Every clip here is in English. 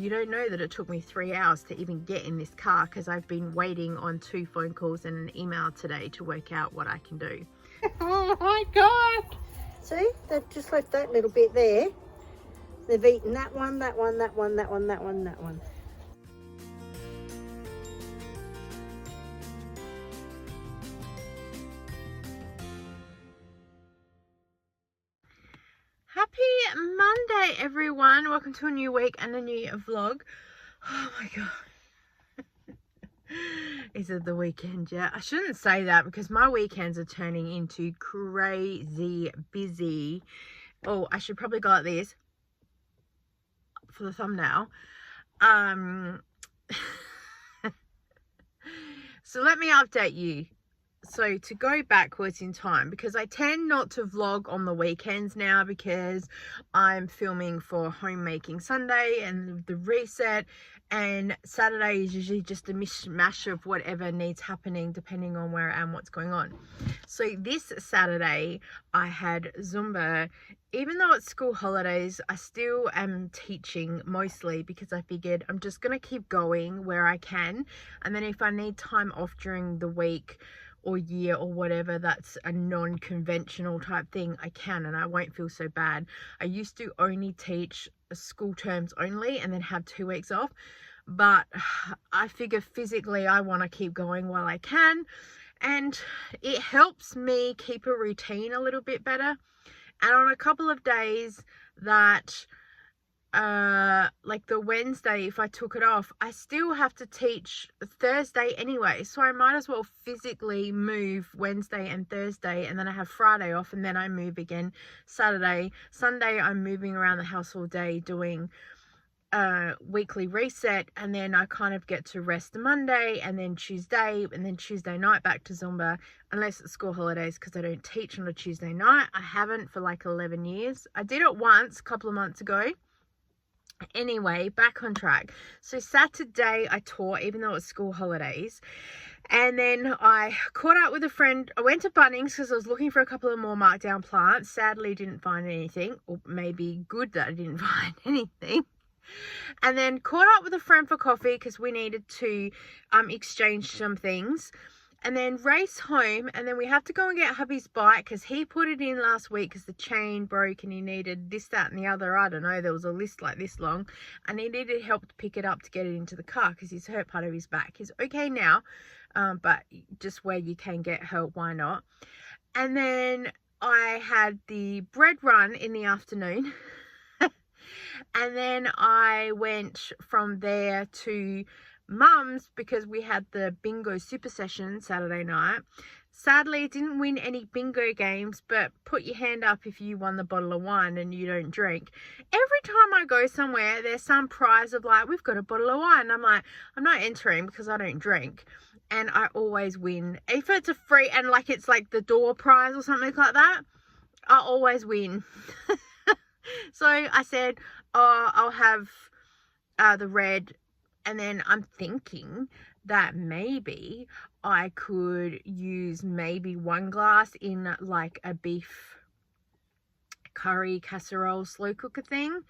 you don't know that it took me 3 hours to even get in this car because I've been waiting on 2 phone calls and an email today to work out what I can do. Oh my God! See, they've just left that little bit there. They've eaten that one, that one, that one, that one, that one, that one. Happy Monday, everyone. Welcome to a new week and a new vlog. Oh my God. Is it the weekend yet? I shouldn't say that because my weekends are turning into crazy busy. Oh, I should probably go like this for the thumbnail. So let me update you. So to go backwards in time, because I tend not to vlog on the weekends now because I'm filming for Homemaking Sunday and the reset, and Saturday is usually just a mishmash of whatever needs happening depending on where I am, what's going on. So this Saturday I had Zumba. Even though it's school holidays, I still am teaching mostly because I figured I'm just going to keep going where I can, and then if I need time off during the week or year or whatever, that's a non-conventional type thing, I can, and I won't feel so bad. I used to only teach school terms only and then have 2 weeks off, but I figure physically I want to keep going while I can, and it helps me keep a routine a little bit better. And on a couple of days that like the Wednesday, if I took it off, I still have to teach Thursday anyway, so I might as well physically move Wednesday and Thursday, and then I have Friday off, and then I move again Saturday. Sunday I'm moving around the house all day doing weekly reset, and then I kind of get to rest Monday and then Tuesday, and then Tuesday night back to Zumba, unless it's school holidays, because I don't teach on a Tuesday night. I haven't for like 11 years. I did it once a couple of months ago. Anyway, back on track. So Saturday I taught, even though it's school holidays, and then I caught up with a friend. I went to Bunnings because I was looking for a couple of more markdown plants. Sadly didn't find anything, or maybe good that I didn't find anything. And then caught up with a friend for coffee because we needed to exchange some things, and then race home. And then we have to go and get hubby's bike because he put it in last week because the chain broke and he needed this, that and the other. I don't know, there was a list like this long, and he needed help to pick it up to get it into the car because he's hurt part of his back. He's okay now, but just where you can get help, why not? And then I had the bread run in the afternoon. And then I went from there to Mum's because we had the bingo super session Saturday night. Sadly, didn't win any bingo games, but put your hand up if you won the bottle of wine and you don't drink. Every time I go somewhere, there's some prize of like, we've got a bottle of wine. I'm like, I'm not entering because I don't drink. And I always win. If it's a free, and like it's like the door prize or something like that, I always win. So I said, oh, I'll have the red, and then I'm thinking that maybe I could use maybe one glass in like a beef curry casserole slow cooker thing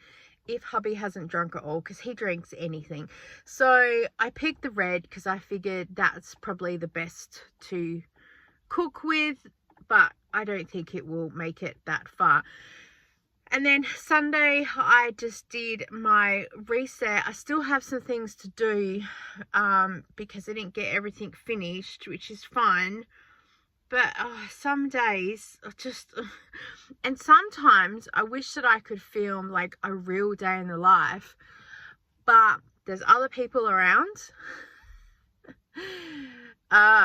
if hubby hasn't drunk at all, because he drinks anything. So I picked the red because I figured that's probably the best to cook with, but I don't think it will make it that far. And then Sunday, I just did my reset. I still have some things to do because I didn't get everything finished, which is fine. But some days, and sometimes I wish that I could film like a real day in the life, but there's other people around.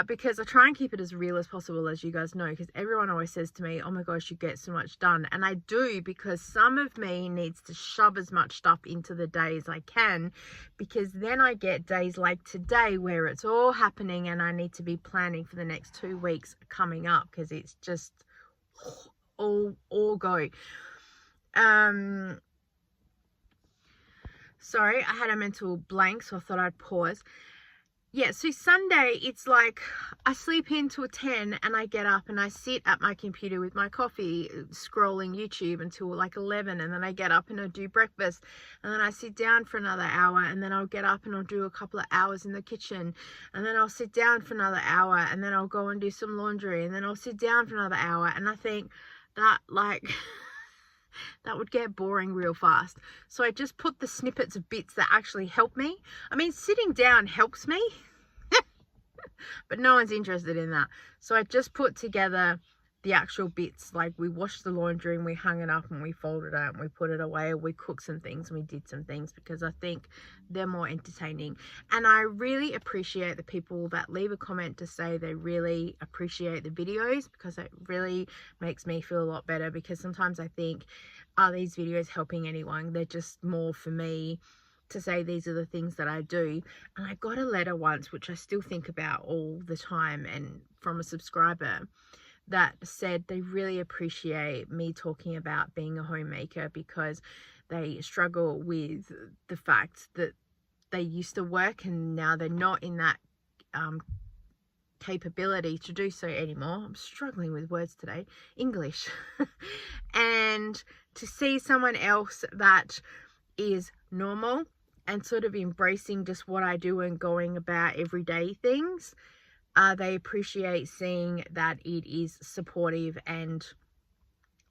Because I try and keep it as real as possible, as you guys know, because everyone always says to me, oh my gosh, you get so much done. And I do, because some of me needs to shove as much stuff into the day as I can, because then I get days like today where it's all happening and I need to be planning for the next 2 weeks coming up, because it's just all go. Sorry, I had a mental blank, so I thought I'd pause. yeah, so Sunday, it's like I sleep into 10 and I get up and I sit at my computer with my coffee, scrolling YouTube until like 11. And then I get up and I do breakfast. And then I sit down for another hour. And then I'll get up and I'll do a couple of hours in the kitchen. And then I'll sit down for another hour. And then I'll go and do some laundry. And then I'll sit down for another hour. And I think that, like... that would get boring real fast. So I just put the snippets of bits that actually help me. I mean, sitting down helps me, but no one's interested in that. So I just put together the actual bits, like we washed the laundry and we hung it up and we folded it and we put it away, or we cooked some things and we did some things, because I think they're more entertaining. And I really appreciate the people that leave a comment to say they really appreciate the videos, because it really makes me feel a lot better, because sometimes I think, are these videos helping anyone? They're just more for me to say these are the things that I do. And I got a letter once, which I still think about all the time, and from a subscriber that said they really appreciate me talking about being a homemaker, because they struggle with the fact that they used to work and now they're not in that capability to do so anymore. I'm struggling with words today, English. And to see someone else that is normal and sort of embracing just what I do and going about everyday things, they appreciate seeing that it is supportive and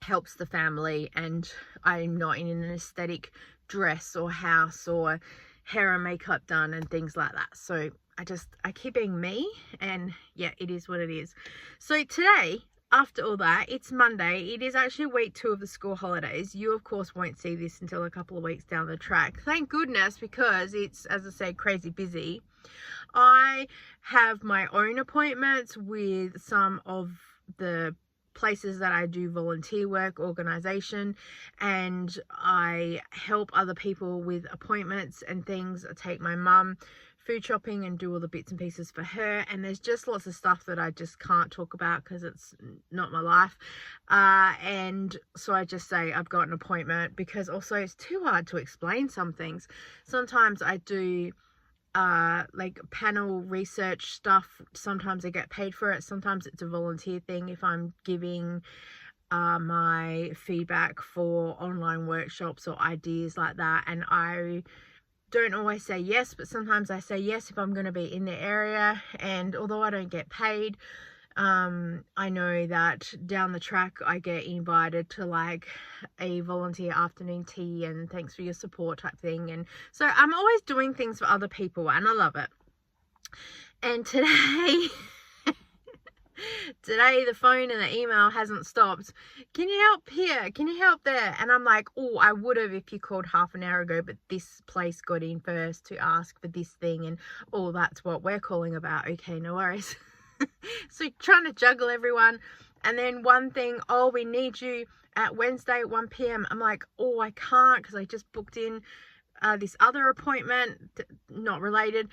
helps the family, and I'm not in an aesthetic dress or house or hair and makeup done and things like that. So I keep being me, and yeah, it is what it is. So today, after all that, it's Monday. It is actually week 2 of the school holidays. You, of course, won't see this until a couple of weeks down the track. Thank goodness, because it's, as I said, crazy busy. I have my own appointments with some of the places that I do volunteer work, organisation, and I help other people with appointments and things. I take my mum food shopping and do all the bits and pieces for her, and there's just lots of stuff that I just can't talk about because it's not my life, and so I just say I've got an appointment, because also it's too hard to explain some things. Sometimes I do like panel research stuff. Sometimes I get paid for it, sometimes it's a volunteer thing if I'm giving my feedback for online workshops or ideas like that, and I don't always say yes, but sometimes I say yes if I'm going to be in the area. And although I don't get paid, I know that down the track I get invited to like a volunteer afternoon tea and thanks for your support type thing. And so I'm always doing things for other people, and I love it. And today today the phone and the email hasn't stopped. Can you help here? Can you help there? And I'm like, oh, I would have if you called half an hour ago, but this place got in first to ask for this thing, and oh, that's what we're calling about. Okay, no worries. So trying to juggle everyone, and then one thing, oh, we need you at Wednesday at 1 p.m. I'm like, oh, I can't, because I just booked in this other appointment, not related,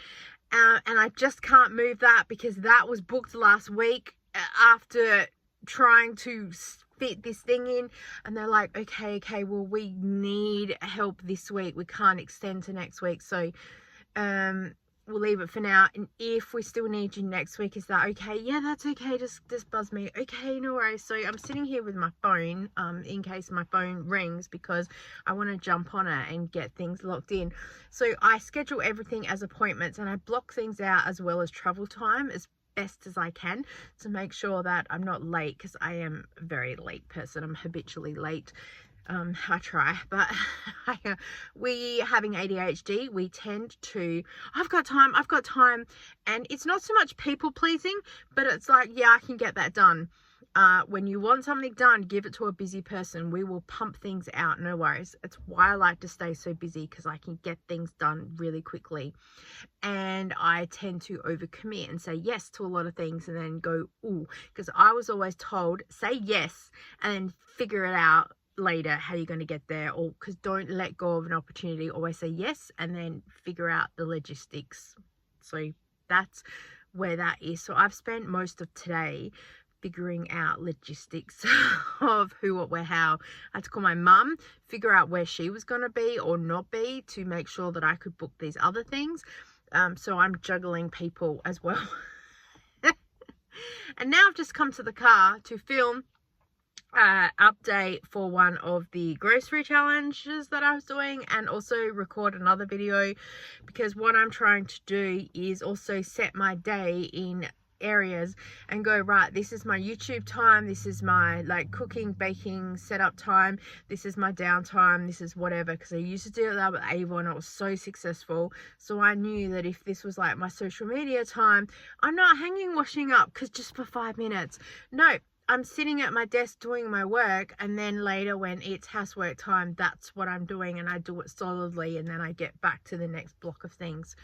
and I just can't move that because that was booked last week after trying to fit this thing in. And they're like, okay, well, we need help this week, we can't extend to next week, so we'll leave it for now, and if we still need you next week, is that okay? Yeah, that's okay, just buzz me. Okay, no worries. So I'm sitting here with my phone in case my phone rings, because I want to jump on it and get things locked in. So I schedule everything as appointments, and I block things out as well as travel time as best as I can to make sure that I'm not late, because I am a very late person. I'm habitually late. I try, but we having ADHD, we tend to, I've got time, and it's not so much people pleasing, but it's like, yeah, I can get that done. When you want something done, give it to a busy person. We will pump things out, no worries. It's why I like to stay so busy, because I can get things done really quickly. And I tend to overcommit and say yes to a lot of things and then go, ooh, because I was always told, say yes and then figure it out later how you're going to get there, or because don't let go of an opportunity, always say yes and then figure out the logistics. So that's where that is. So I've spent most of today figuring out logistics of who, what, where, how. I had to call my mum, figure out where she was going to be or not be to make sure that I could book these other things. So I'm juggling people as well. And now I've just come to the car to film update for one of the grocery challenges that I was doing, and also record another video, because what I'm trying to do is also set my day in areas and go, right, this is my YouTube time, this is my like cooking, baking, setup time, this is my downtime, this is whatever, because I used to do that with Avon. I was so successful, so I knew that if this was like my social media time, I'm not hanging washing up because just for 5 minutes. No, I'm sitting at my desk doing my work, and then later when it's housework time, that's what I'm doing, and I do it solidly, and then I get back to the next block of things.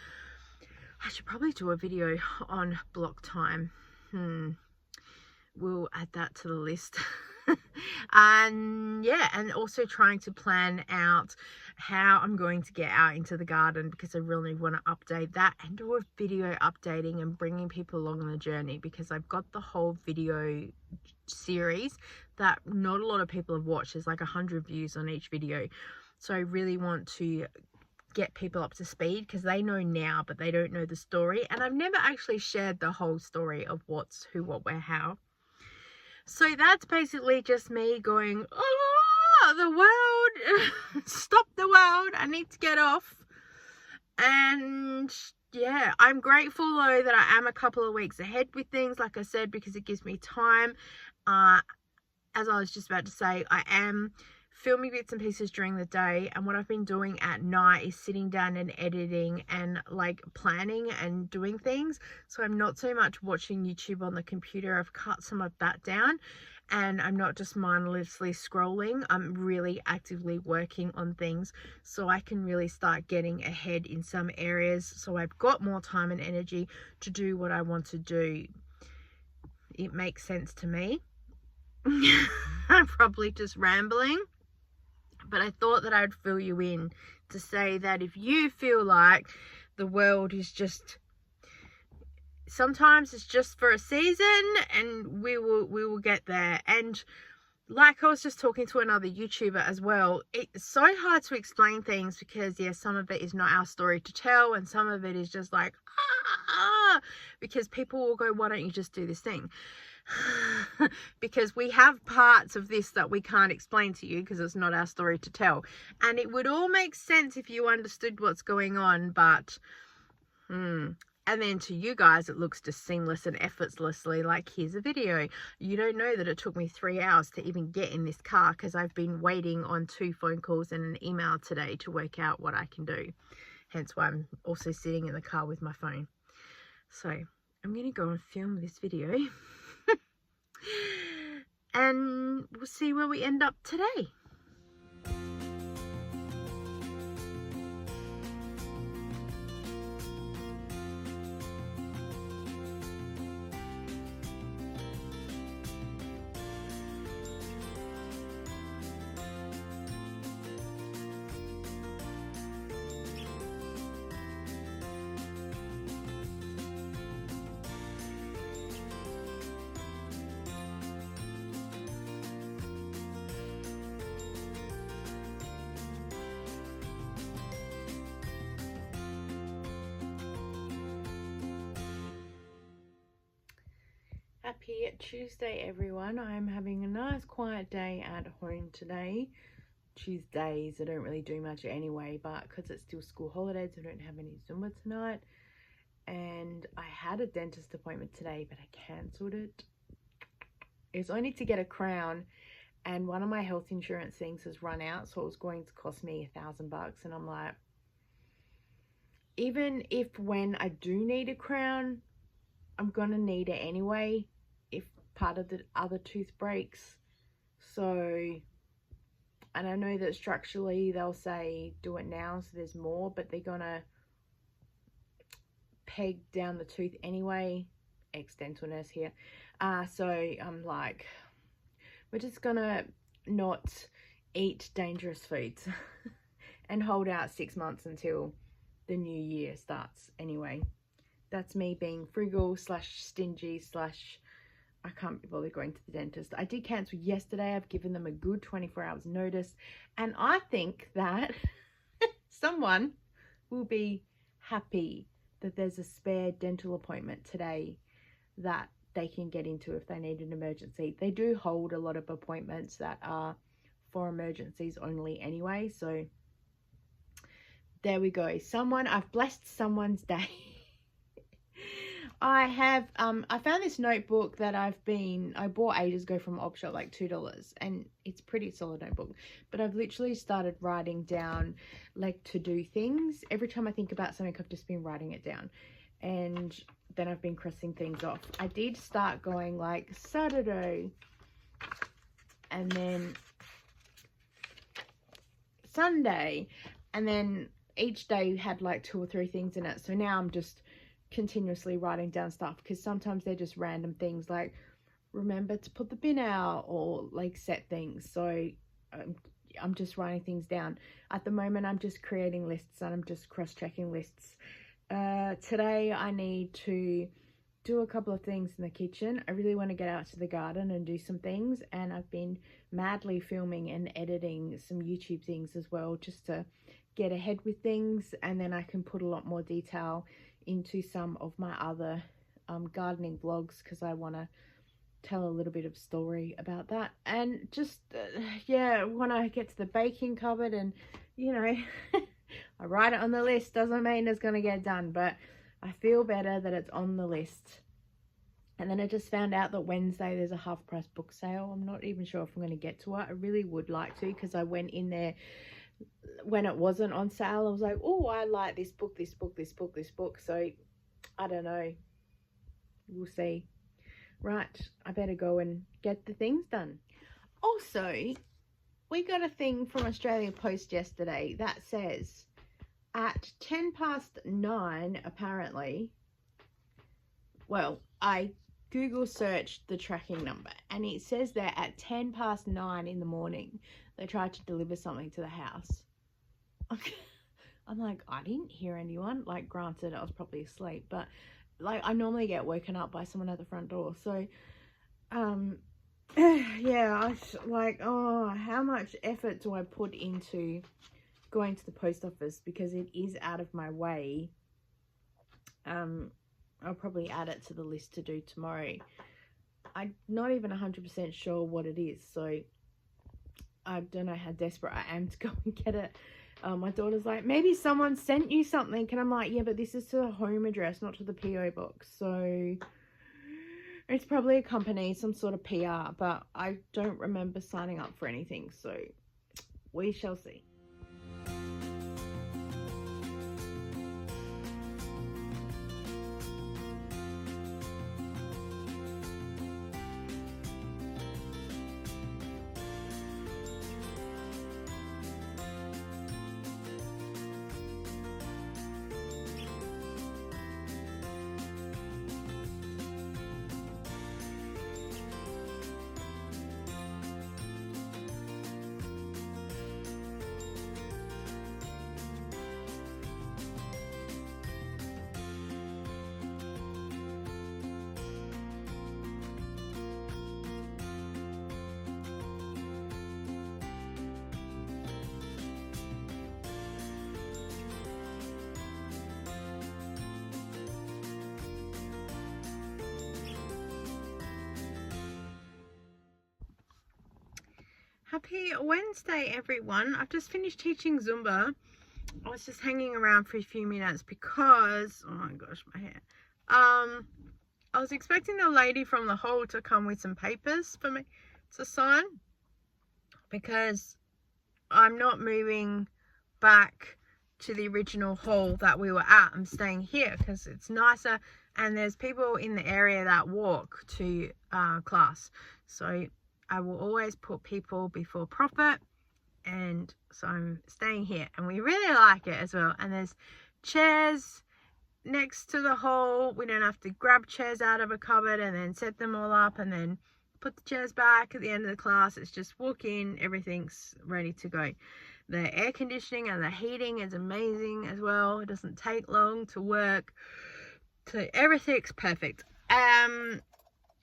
I should probably do a video on block time. We'll add that to the list. And yeah, and also trying to plan out how I'm going to get out into the garden, because I really want to update that and do a video updating and bringing people along on the journey, because I've got the whole video series that not a lot of people have watched. There's like 100 views on each video, so I really want to get people up to speed, because they know now but they don't know the story, and I've never actually shared the whole story of what's who, what, where, how. So that's basically just me going, oh, the world, stop the world, I need to get off. And yeah, I'm grateful though that I am a couple of weeks ahead with things, like I said, because it gives me time. As I was just about to say, I am filming bits and pieces during the day, and what I've been doing at night is sitting down and editing and like planning and doing things. So I'm not so much watching YouTube on the computer. I've cut some of that down, and I'm not just mindlessly scrolling. I'm really actively working on things so I can really start getting ahead in some areas, so I've got more time and energy to do what I want to do. It makes sense to me. I'm probably just rambling, but I thought that I'd fill you in to say that if you feel like the world is just, sometimes it's just for a season, and we will get there. And like I was just talking to another YouTuber as well, it's so hard to explain things, because yeah, some of it is not our story to tell, and some of it is just like because people will go, why don't you just do this thing? Because we have parts of this that we can't explain to you because it's not our story to tell, and it would all make sense if you understood what's going on, but and then to you guys it looks just seamless and effortlessly, like here's a video. You don't know that it took me 3 hours to even get in this car, because I've been waiting on 2 phone calls and an email today to work out what I can do, hence why I'm also sitting in the car with my phone. So I'm gonna go and film this video and we'll see where we end up today. Happy Tuesday, everyone. I'm having a nice quiet day at home today. Tuesdays I don't really do much anyway, but because it's still school holidays I don't have any Zumba tonight, and I had a dentist appointment today but I cancelled it. It's only to get a crown, and one of my health insurance things has run out, so it was going to cost me $1,000, and I'm like, even if when I do need a crown, I'm gonna need it anyway if part of the other tooth breaks. So, and I know that structurally they'll say do it now so there's more, but they're gonna peg down the tooth anyway. Ex-dental nurse here. So I'm like, we're just gonna not eat dangerous foods and hold out 6 months until the new year starts. Anyway, that's me being frugal slash stingy slash I can't be bothered going to the dentist. I did cancel yesterday. I've given them a good 24 hours notice, and I think that someone will be happy that there's a spare dental appointment today that they can get into if they need an emergency. They do hold a lot of appointments that are for emergencies only anyway, so there we go. I've blessed someone's day. I found this notebook that I bought ages ago from Op Shop, like $2, and it's pretty solid notebook, but I've literally started writing down like to do things. Every time I think about something, I've just been writing it down, and then I've been crossing things off. I did start going like Saturday, and then Sunday, and then each day had like 2 or 3 things in it. So now I'm just continuously writing down stuff, because sometimes they're just random things like remember to put the bin out, or like set things. So I'm just writing things down. At the moment, I'm just creating lists, and I'm just cross-checking lists. Today I need to do a couple of things in the kitchen. I really want to get out to the garden and do some things, and I've been madly filming and editing some YouTube things as well, just to get ahead with things, and then I can put a lot more detail into some of my other gardening vlogs, because I want to tell a little bit of story about that. And just yeah, when I get to the baking cupboard, and you know I write it on the list, doesn't mean it's going to get done, but I feel better that it's on the list. And then I just found out that Wednesday there's a half price book sale. I'm not even sure if I'm going to get to it. I really would like to, because I went in there when it wasn't on sale. I was like, oh, I like this book, this book, this book, this book. So I don't know, we'll see. Right, I better go and get the things done. Also, we got a thing from Australia Post yesterday that says at 9:10 apparently, well, I Google searched the tracking number, and it says that at 9:10 in the morning they tried to deliver something to the house. I'm like, I didn't hear anyone. Like, granted, I was probably asleep, but like I normally get woken up by someone at the front door. So yeah, I was like, oh, how much effort do I put into going to the post office, because it is out of my way. I'll probably add it to the list to do tomorrow. I'm not even 100% sure what it is, so I don't know how desperate I am to go and get it. My daughter's like, maybe someone sent you something, and I'm like, yeah, but this is to the home address, not to the PO box, so it's probably a company, some sort of PR, but I don't remember signing up for anything, so we shall see. Happy Wednesday, everyone. I've just finished teaching Zumba. I was just hanging around for a few minutes because, oh my gosh, my hair. I was expecting the lady from the hall to come with some papers for me to sign, because I'm not moving back to the original hall that we were at. I'm staying here because it's nicer, and there's people in the area that walk to class. So I will always put people before profit, and so I'm staying here, and we really like it as well. And there's chairs next to the hall. We don't have to grab chairs out of a cupboard and then set them all up and then put the chairs back at the end of the class. It's just walk in, everything's ready to go. The air conditioning and the heating is amazing as well. It doesn't take long to work, so everything's perfect.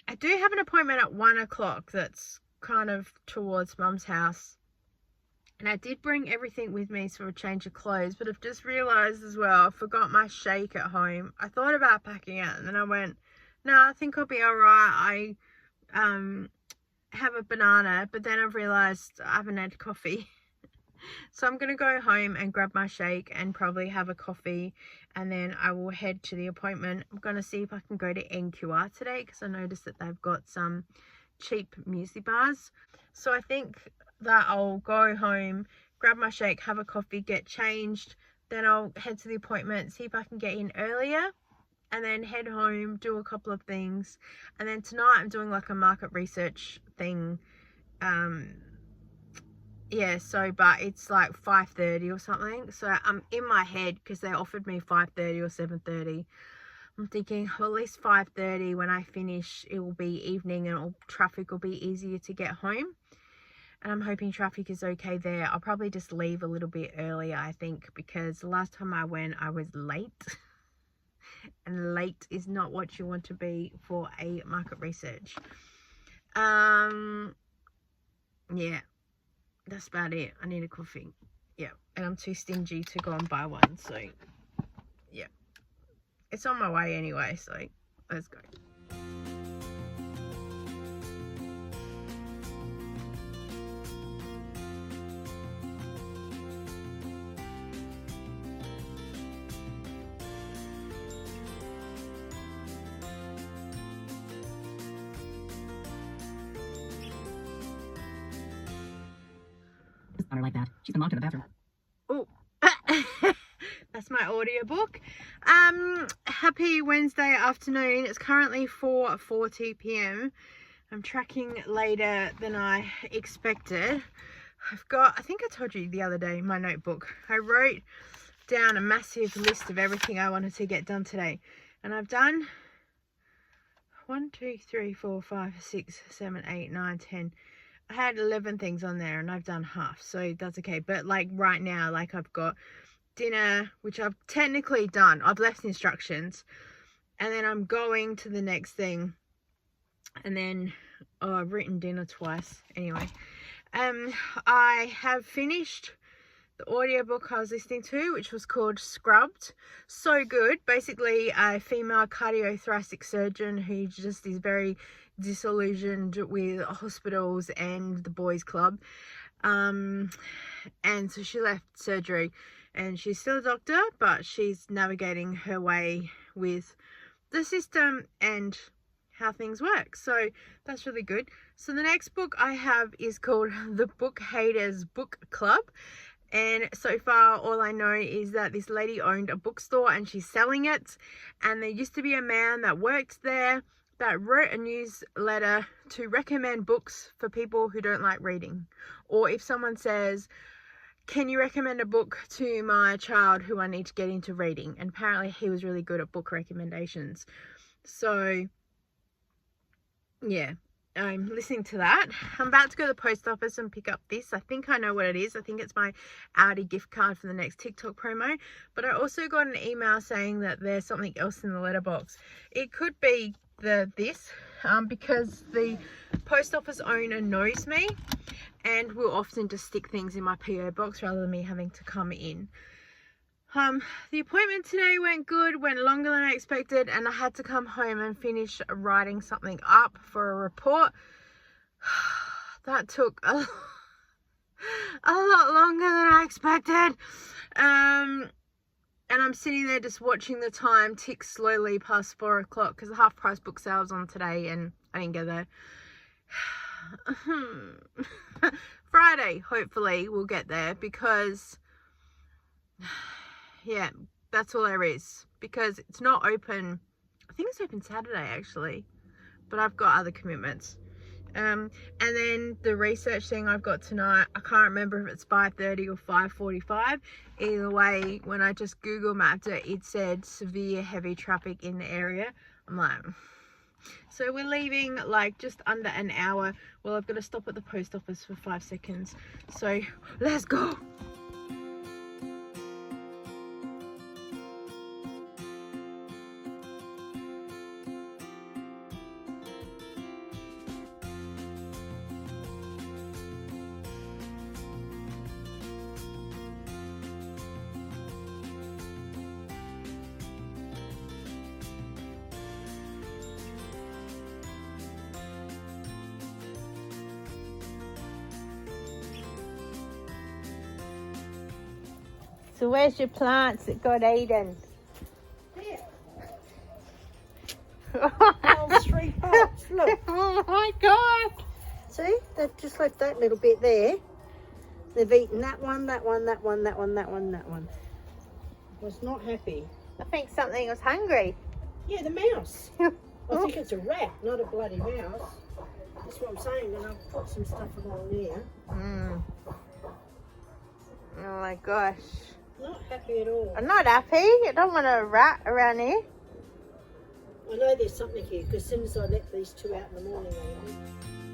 I do have an appointment at 1 o'clock that's kind of towards Mum's house, And I did bring everything with me for a change of clothes, but I've just realised as well, I forgot my shake at home. I thought about packing it, and then I went, no, I think I'll be alright. I have a banana, but then I've realised I haven't had coffee. So I'm going to go home and grab my shake and probably have a coffee, and then I will head to the appointment. I'm going to see if I can go to NQR today, because I noticed that they've got some cheap muesli bars. So I think that I'll go home, grab my shake, have a coffee, get changed, then I'll head to the appointment, see if I can get in earlier, and then head home, do a couple of things. And then tonight I'm doing like a market research thing. Yeah, so but it's like 5:30 or something, so I'm in my head, because they offered me 5:30 or 7:30. I'm thinking, well, at least 5:30, when I finish it will be evening and all traffic will be easier to get home. And I'm hoping traffic is okay there. I'll probably just leave a little bit earlier, I think, because the last time I went I was late. And late is not what you want to be for a market research. Yeah, that's about it. I need a coffee. Yeah, and I'm too stingy to go and buy one, so yeah, it's on my way anyway, so let's go. On her like that. She's been locked in the bathroom. Oh, that's my audiobook. Happy Wednesday afternoon. It's currently 4:40 p.m. I'm tracking later than I expected. I've got, I think I told you the other day, my notebook. I wrote down a massive list of everything I wanted to get done today. And I've done 1, 2, 3, 4, 5, 6, 7, 8, 9, 10. I had 11 things on there and I've done half, so that's okay. But like right now, like I've got dinner, which I've technically done. I've left instructions, and then I'm going to the next thing, and then I've written dinner twice. Anyway, I have finished the audiobook I was listening to, which was called Scrubbed. So good. Basically a female cardiothoracic surgeon who just is very disillusioned with hospitals and the boys club, and so she left surgery, and she's still a doctor, but she's navigating her way with the system and how things work. So that's really good. So the next book I have is called The Book Haters Book Club. And so far, all I know is that this lady owned a bookstore and she's selling it. And there used to be a man that worked there that wrote a newsletter to recommend books for people who don't like reading. Or if someone says, can you recommend a book to my child who I need to get into reading? And apparently he was really good at book recommendations. So, yeah. I'm listening to that. I'm about to go to the post office and pick up this. I think I know what it is. I think it's my Audi gift card for the next TikTok promo. But I also got an email saying that there's something else in the letterbox. It could be this, because the post office owner knows me and will often just stick things in my PO box rather than me having to come in. The appointment today went good, went longer than I expected, and I had to come home and finish writing something up for a report. That took a lot longer than I expected. And I'm sitting there just watching the time tick slowly past 4 o'clock because the half price book sale's on today and I didn't get there. Friday, hopefully, we'll get there because... yeah, that's all there is, because it's not open. I think it's open Saturday actually, but I've got other commitments. And then the research thing I've got tonight, I can't remember if it's 5:30 or 5:45. Either way, when I just Google mapped it, it said severe heavy traffic in the area. I'm like, so we're leaving like just under an hour. Well, I've got to stop at the post office for 5 seconds. So let's go. So where's your plants that got eaten? There. Whole 3 pots, look. Oh my God. See, they've just left that little bit there. They've eaten that one, that one, that one, that one, that one, that one. Was not happy. I think something was hungry. Yeah, the mouse. I think it's a rat, not a bloody mouse. That's what I'm saying, and I've put some stuff along there. Oh my gosh. Not happy at all. I'm not happy. I don't want a rat around here. I know there's something here, because as soon as I let these 2 out in the morning, they